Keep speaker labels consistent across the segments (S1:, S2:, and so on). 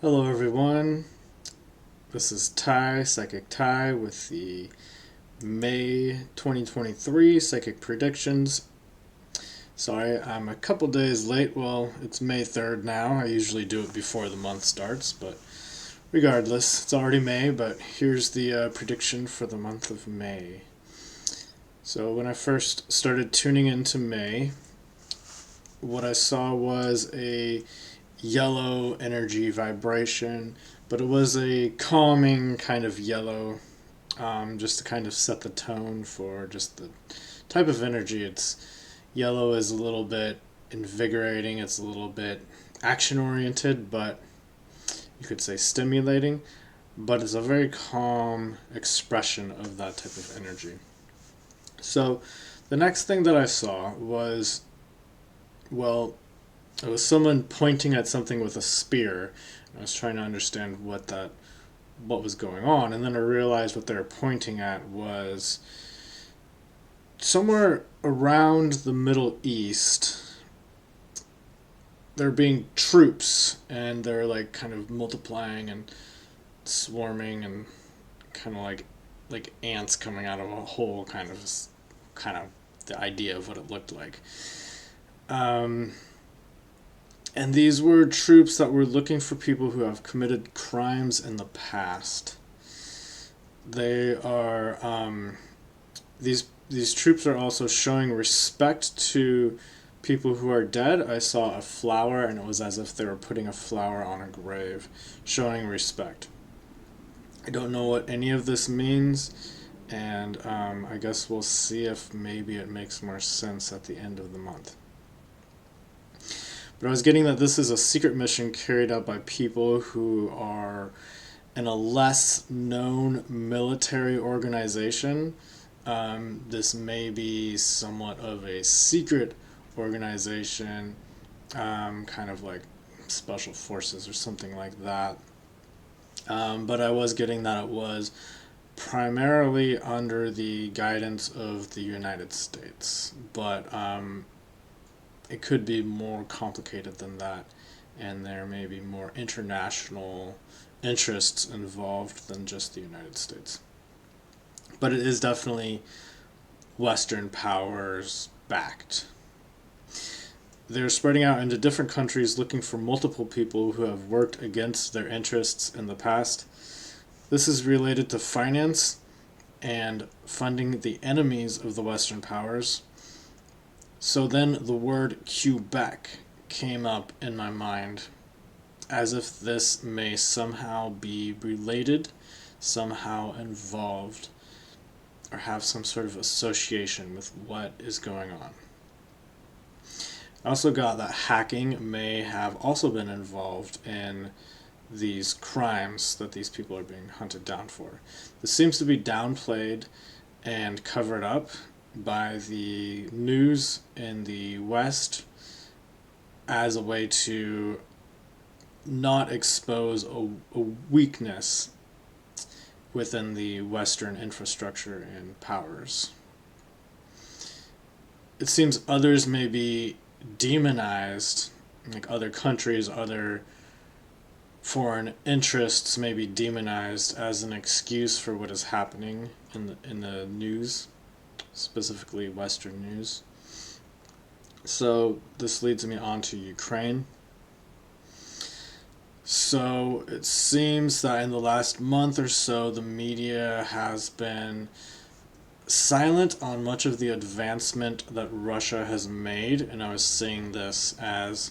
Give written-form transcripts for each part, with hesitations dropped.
S1: Hello everyone, this is Ty, Psychic Ty with the May 2023 Psychic Predictions. Sorry, I'm a couple days late. Well, it's May 3rd now. I usually do it before the month starts, but regardless, it's already May, but here's the prediction for the month of May. So when I first started tuning into May, what I saw was a yellow energy vibration, but it was a calming kind of yellow, just to kind of set the tone for just the type of energy. Yellow is a little bit invigorating, it's a little bit action oriented, but you could say stimulating, but it's a very calm expression of that type of energy. So the next thing that I saw was, well, it was someone pointing at something with a spear. I was trying to understand what was going on, and then I realized what they were pointing at was somewhere around the Middle East. There being troops, and they're like kind of multiplying and swarming, and kind of like ants coming out of a hole, kind of the idea of what it looked like. Um, And these were troops that were looking for people who have committed crimes in the past. They are these troops are also showing respect to people who are dead. I saw a flower, and it was as if they were putting a flower on a grave, showing respect. I don't know what any of this means, and I guess we'll see if maybe it makes more sense at the end of the month. But I was getting that this is a secret mission carried out by people who are in a less known military organization. This may be somewhat of a secret organization, kind of like special forces or something like that. But I was getting that it was primarily under the guidance of the United States. But it could be more complicated than that, and there may be more international interests involved than just the United States. But it is definitely Western powers backed. They're spreading out into different countries looking for multiple people who have worked against their interests in the past. This is related to finance and funding the enemies of the Western powers. So then the word Quebec came up in my mind, as if this may somehow be related, somehow involved, or have some sort of association with what is going on. I also got that hacking may have also been involved in these crimes that these people are being hunted down for. This seems to be downplayed and covered up by the news in the West as a way to not expose a weakness within the Western infrastructure and powers. It seems others may be demonized, like other countries, other foreign interests may be demonized as an excuse for what is happening in the news, specifically Western news. So this leads me on to Ukraine. So it seems that in the last month or so, the media has been silent on much of the advancement that Russia has made, and I was seeing this as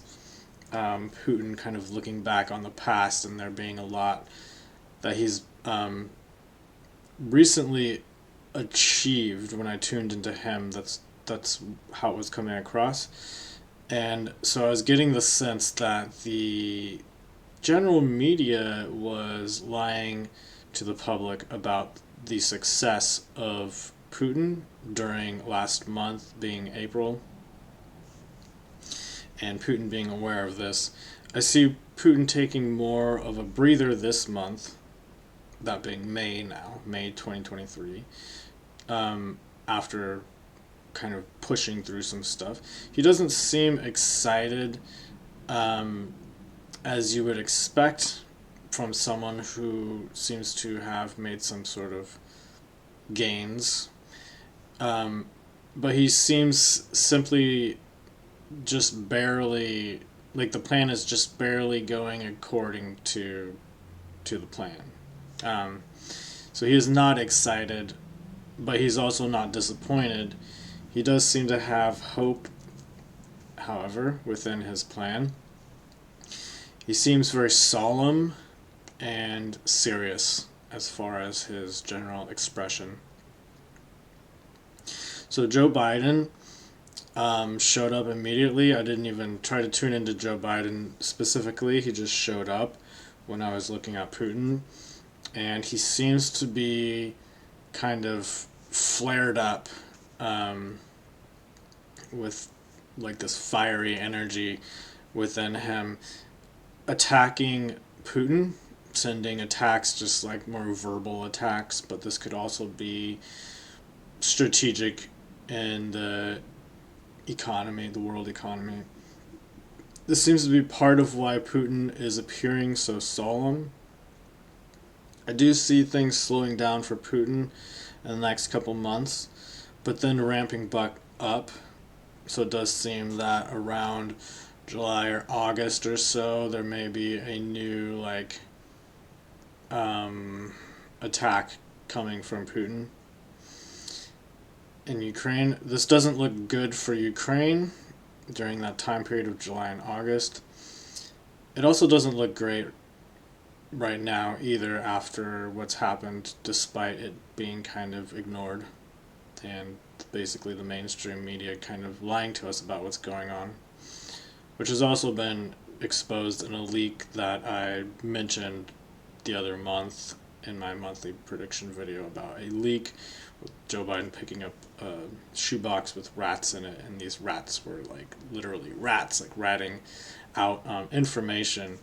S1: Putin kind of looking back on the past, and there being a lot that he's recently achieved. When I tuned into him, that's how it was coming across. And so I was getting the sense that the general media was lying to the public about the success of Putin during last month, being April, and Putin being aware of this. I see Putin taking more of a breather this month, that being May now, May 2023, after kind of pushing through some stuff. He doesn't seem excited as you would expect from someone who seems to have made some sort of gains. But he seems simply just barely, like the plan is just barely going according to the plan. Um, so he is not excited, but he's also not disappointed. He does seem to have hope, however, within his plan. He seems very solemn and serious as far as his general expression. So Joe Biden showed up immediately. I didn't even try to tune into Joe Biden specifically. He just showed up when I was looking at Putin. And he seems to be kind of flared up with like this fiery energy within him, attacking Putin, sending attacks, just like more verbal attacks, but this could also be strategic in the economy, the world economy. This seems to be part of why Putin is appearing so solemn. I do see things slowing down for Putin in the next couple months, but then ramping back up. So it does seem that around July or August or so, there may be a new attack coming from Putin in Ukraine. This doesn't look good for Ukraine during that time period of July and August. It also doesn't look great right now either after what's happened, despite it being kind of ignored and basically the mainstream media kind of lying to us about what's going on, which has also been exposed in a leak that I mentioned the other month in my monthly prediction video about a leak with Joe Biden picking up a shoebox with rats in it, and these rats were like literally rats, like ratting out information.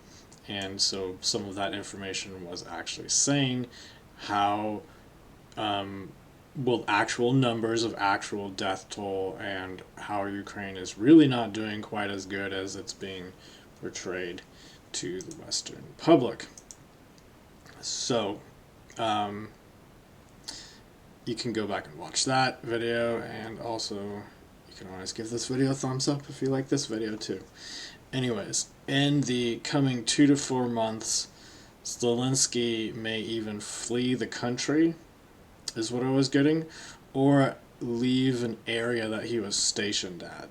S1: And so some of that information was actually saying how actual numbers of actual death toll and how Ukraine is really not doing quite as good as it's being portrayed to the Western public. So you can go back and watch that video, and also you can always give this video a thumbs up if you like this video too. Anyways, in the coming 2 to 4 months, Zelensky may even flee the country, is what I was getting, or leave an area that he was stationed at.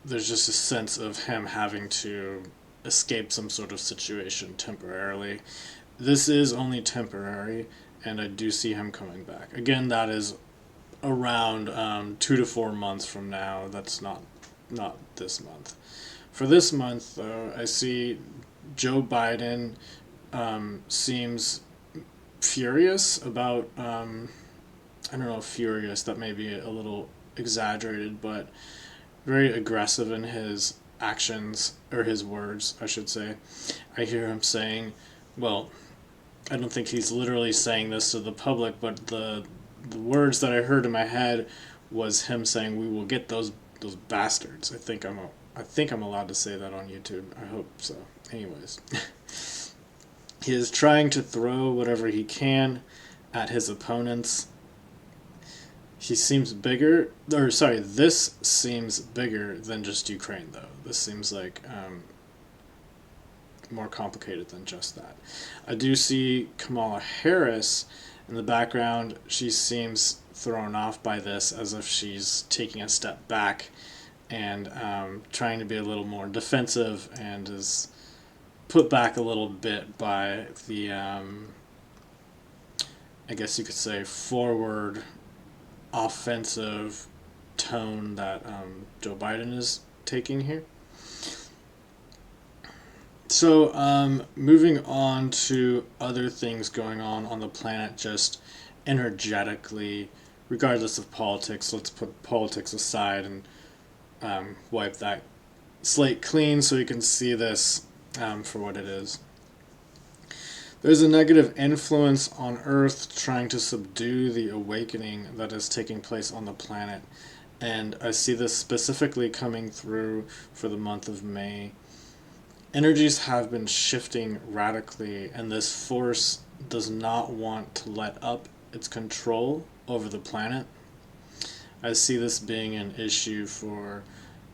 S1: There's just a sense of him having to escape some sort of situation temporarily. This is only temporary, and I do see him coming back. Again, that is around 2 to 4 months from now. That's not this month. For this month, though, I see Joe Biden seems furious about, I don't know if furious, that may be a little exaggerated, but very aggressive in his actions, or his words, I should say. I hear him saying, well, I don't think he's literally saying this to the public, but the words that I heard in my head was him saying, "We will get those bastards." I think I'm allowed to say that on YouTube. I hope so. Anyways, he is trying to throw whatever he can at his opponents. He seems bigger, or sorry, this seems bigger than just Ukraine, though. This seems like more complicated than just that. I do see Kamala Harris in the background. She seems thrown off by this, as if she's taking a step back and trying to be a little more defensive, and is put back a little bit by the, I guess you could say, forward offensive tone that Joe Biden is taking here. So moving on to other things going on the planet, just energetically, regardless of politics. Let's put politics aside and wipe that slate clean so you can see this for what it is. There's a negative influence on Earth trying to subdue the awakening that is taking place on the planet, and I see this specifically coming through for the month of May. energies have been shifting radically, and this force does not want to let up its control over the planet. I see this being an issue for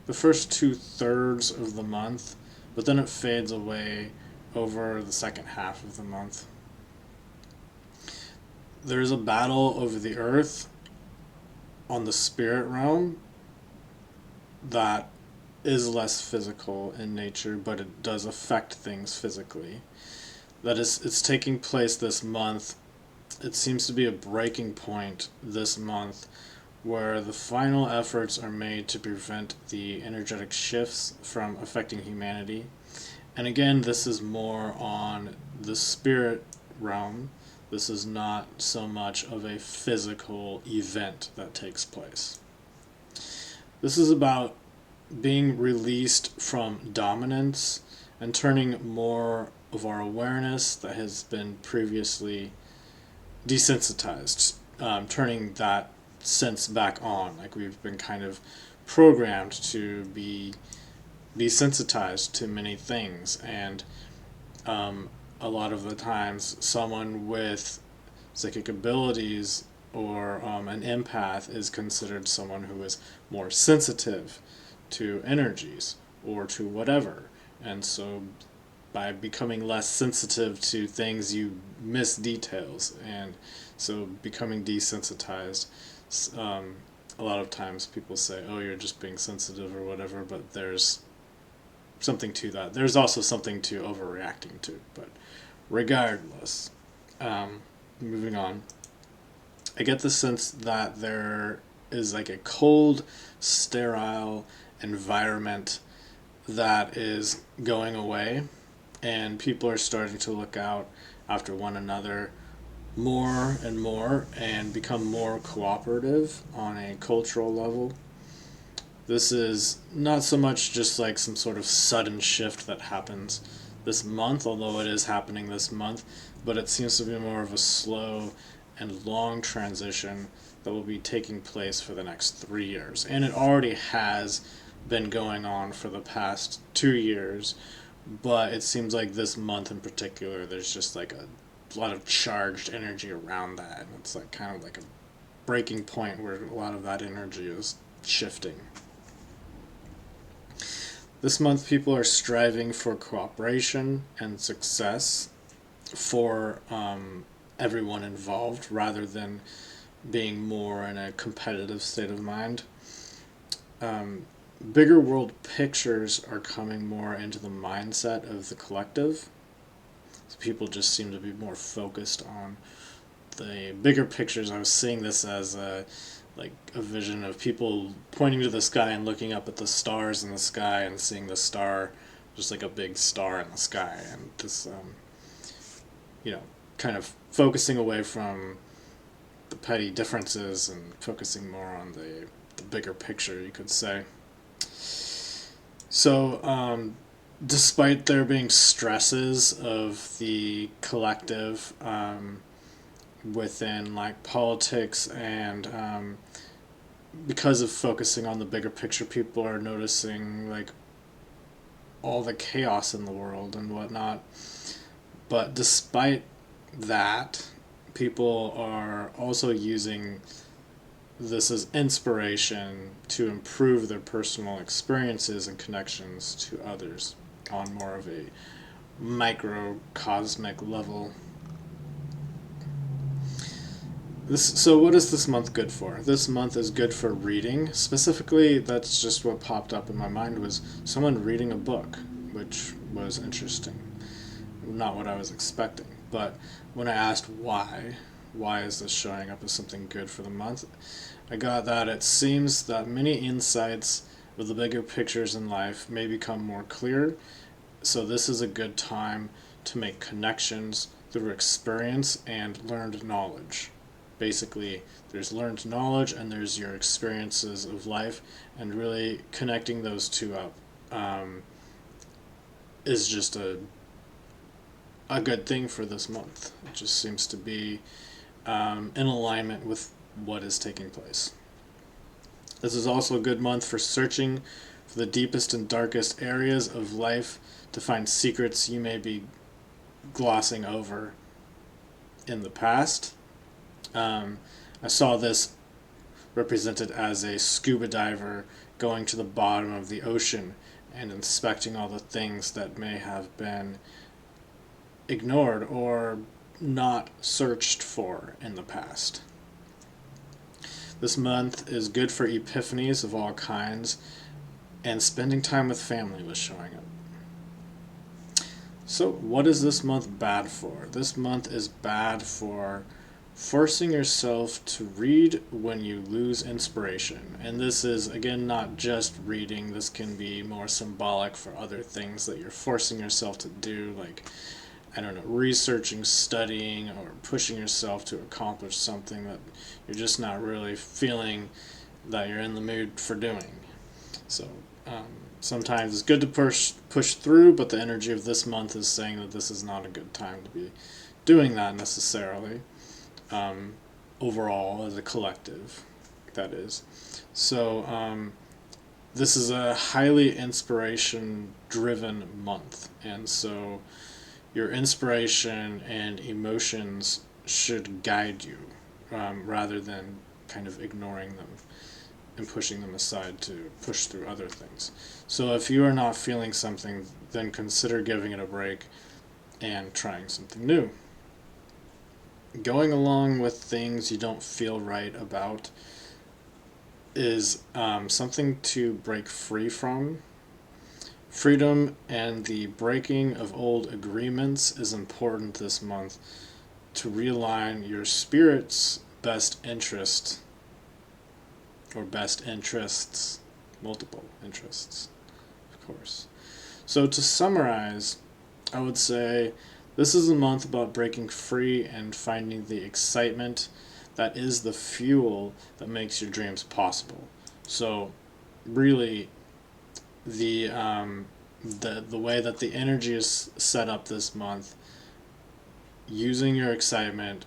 S1: the first 2/3 of the month, but then it fades away over the second half of the month. There's a battle over the earth on the spirit realm that is less physical in nature, but it does affect things physically. That is, it's taking place this month. It seems to be a breaking point this month where the final efforts are made to prevent the energetic shifts from affecting humanity. And again, this is more on the spirit realm. This is not so much of a physical event that takes place. This is about being released from dominance and turning more of our awareness that has been previously desensitized, turning that sense back on. Like we've been kind of programmed to be desensitized to many things, and a lot of the times someone with psychic abilities or an empath is considered someone who is more sensitive to energies or to whatever. And so by becoming less sensitive to things, you miss details. And so becoming desensitized, a lot of times people say, oh, you're just being sensitive or whatever, but there's something to that. There's also something to overreacting to. But regardless, moving on, I get the sense that there is like a cold, sterile environment that is going away, and people are starting to look out after one another more and more and become more cooperative on a cultural level. This is not so much just like some sort of sudden shift that happens this month, although it is happening this month, but it seems to be more of a slow and long transition that will be taking place for the next 3 years. And it already has been going on for the past 2 years, but it seems like this month in particular, there's just like a lot of charged energy around that. And it's like kind of like a breaking point where a lot of that energy is shifting. This month, people are striving for cooperation and success for everyone involved rather than being more in a competitive state of mind. Bigger world pictures are coming more into the mindset of the collective. So people just seem to be more focused on the bigger pictures. I was seeing this as a vision of people pointing to the sky and looking up at the stars in the sky and seeing the star just like a big star in the sky, and this kind of focusing away from the petty differences and focusing more on the bigger picture, you could say. So despite there being stresses of the collective within like politics and because of focusing on the bigger picture, people are noticing like all the chaos in the world and whatnot. But despite that, people are also using this as inspiration to improve their personal experiences and connections to others on more of a microcosmic level. So what is this month good for? This month is good for reading. Specifically, that's just what popped up in my mind, was someone reading a book, which was interesting. Not what I was expecting. But when I asked why is this showing up as something good for the month, I got that it seems that many insights of the bigger pictures in life may become more clear. So this is a good time to make connections through experience and learned knowledge. Basically, there's learned knowledge and there's your experiences of life, and really connecting those two up is just a good thing for this month. It just seems to be in alignment with what is taking place. This is also a good month for searching for the deepest and darkest areas of life to find secrets you may be glossing over in the past. I saw this represented as a scuba diver going to the bottom of the ocean and inspecting all the things that may have been ignored or not searched for in the past. This month is good for epiphanies of all kinds, and spending time with family was showing up. So, what is this month bad for? This month is bad for forcing yourself to read when you lose inspiration. And this is, again, not just reading. This can be more symbolic for other things that you're forcing yourself to do, like, I don't know, researching, studying, or pushing yourself to accomplish something that you're just not really feeling that you're in the mood for doing. So sometimes it's good to push through, but the energy of this month is saying that this is not a good time to be doing that necessarily. Overall, as a collective, that is. So this is a highly inspiration-driven month, and so your inspiration and emotions should guide you rather than kind of ignoring them and pushing them aside to push through other things. So if you are not feeling something, then consider giving it a break and trying something new. Going along with things you don't feel right about is something to break free from. Freedom and the breaking of old agreements is important this month to realign your spirit's best interest, or best interests, multiple interests, of course. So to summarize, I would say this is a month about breaking free and finding the excitement that is the fuel that makes your dreams possible. So really, the way that the energy is set up this month, using your excitement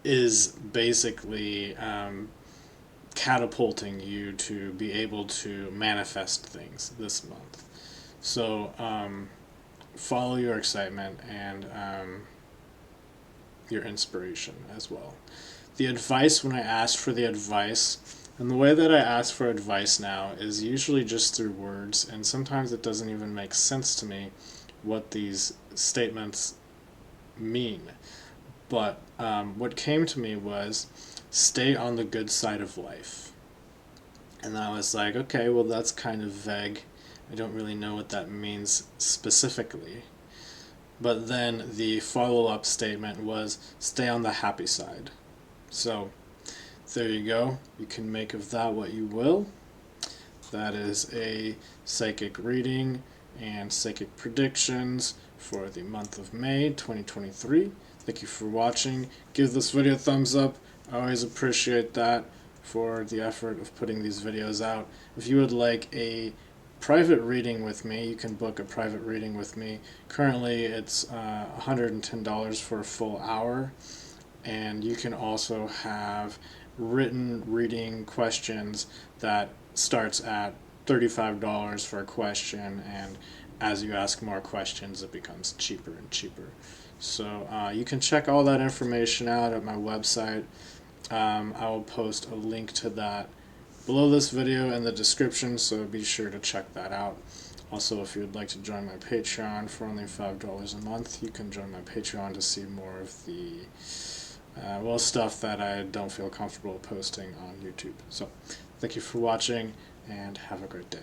S1: is basically catapulting you to be able to manifest things this month. So follow your excitement and your inspiration as well. The advice, when I asked for the advice, and the way that I ask for advice now is usually just through words, and sometimes it doesn't even make sense to me what these statements mean. But what came to me was, stay on the good side of life. And I was like, okay, well, that's kind of vague. I don't really know what that means specifically. But then the follow-up statement was, stay on the happy side. So there you go. You can make of that what you will. That is a psychic reading and psychic predictions for the month of May 2023. Thank you for watching. Give this video a thumbs up. I always appreciate that for the effort of putting these videos out. If you would like a private reading with me, you can book a private reading with me. Currently it's $110 for a full hour, and you can also have written reading questions that starts at $35 for a question, and as you ask more questions it becomes cheaper and cheaper. So you can check all that information out at my website. I will post a link to that below this video in the description, so be sure to check that out. Also, if you would like to join my Patreon for only $5 a month, you can join my Patreon to see more of the stuff that I don't feel comfortable posting on YouTube. So thank you for watching, and have a great day.